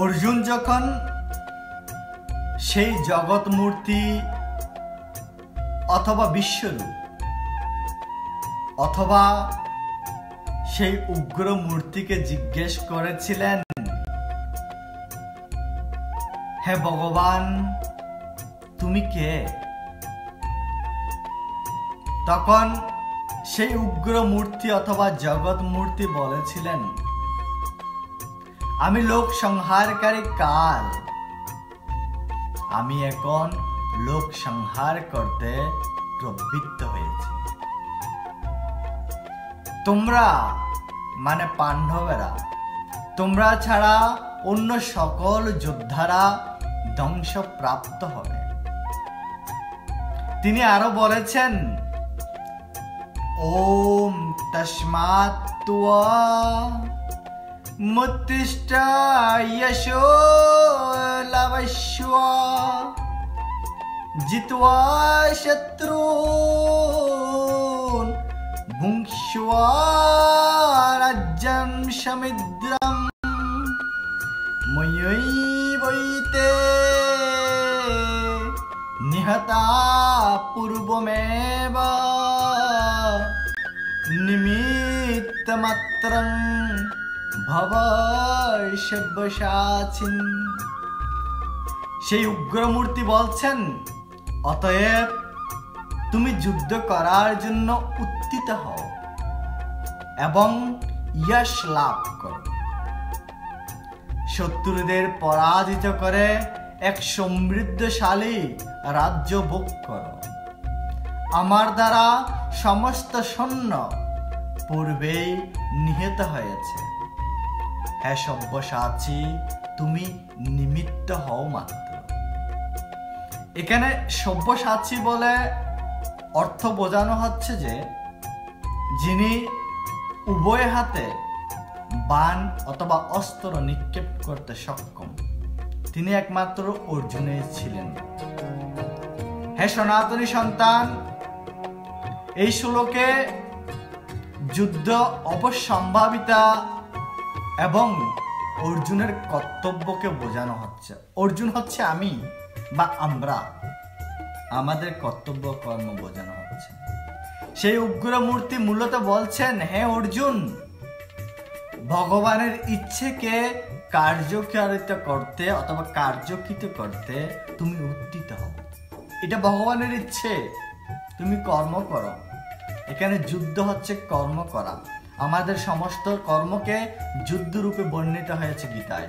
অর্জুন যখন সেই জগৎ মূর্তি অথবা বিশ্বরূপ অথবা সেই উগ্র মূর্তিকে জিজ্ঞেস করেছিলেন, হে ভগবান, তুমি কে? তখন সেই উগ্র মূর্তি অথবা জগৎ মূর্তি বলেছিলেন, আমি লোক সংহারকারী কাল, আমি এখন লোক সংহার করতে প্রবৃত্ত হয়েছি। তোমরা মানে পাণ্ডবেরা, তোমরা ছাড়া অন্য সকল যোদ্ধারা ধ্বংসপ্রাপ্ত হবে। তিনি আরো বলেছেন, ওম তস্মাৎ ত্বা মুত্তিষ্ঠ যশো লভস্ব জিত্বা শত্রুন ভুঙ্ক্ষ্ব রাজ্যম সমৃদ্ধম ময়ৈবৈতে নিহতা পূর্বমেব নিমিত্তমাত্রং ভব সব্যসাচিন। সেই উগ্রমূর্তি বলছেন, অতএব তুমি যুদ্ধ করার জন্য উত্থিত হও এবং যশ লাভ করো, শত্রুদের পরাজিত করে এক সমৃদ্ধশালী রাজ্য ভোগ করো। আমার দ্বারা সমস্ত সৈন্য পূর্বেই নিহত হয়েছে। হে সব্যসাচী, তুমি নিমিত্ত হও মাত্র। এখানে সব্যসাচী বলে অর্থ বোঝানো হচ্ছে যে যিনি উভয় হাতে বাণ অথবা অস্ত্র নিক্ষেপ করতে সক্ষম, তিনি একমাত্র অর্জুনের ছিলেন। হে সনাতনী সন্তান, এই শ্লোকে যুদ্ধ অবশ্যম্ভাবিতা এবং অর্জুনের কর্তব্যকে বোঝানো হচ্ছে। অর্জুন হচ্ছে আমি বা আমরা, আমাদের কর্তব্য কর্ম বোঝানো হচ্ছে। সেই উগ্র মূর্তি মূলত বলছেন, হে অর্জুন, ভগবানের ইচ্ছেকে কার্যকারিতা করতে অথবা কার্যকৃত করতে তুমি উত্থিত হও। এটা ভগবানের ইচ্ছে, তুমি কর্ম করো। এখানে যুদ্ধ হচ্ছে কর্ম করা। আমাদের সমস্ত কর্মকে যুদ্ধ রূপে বর্ণিত হয়েছে গীতায়।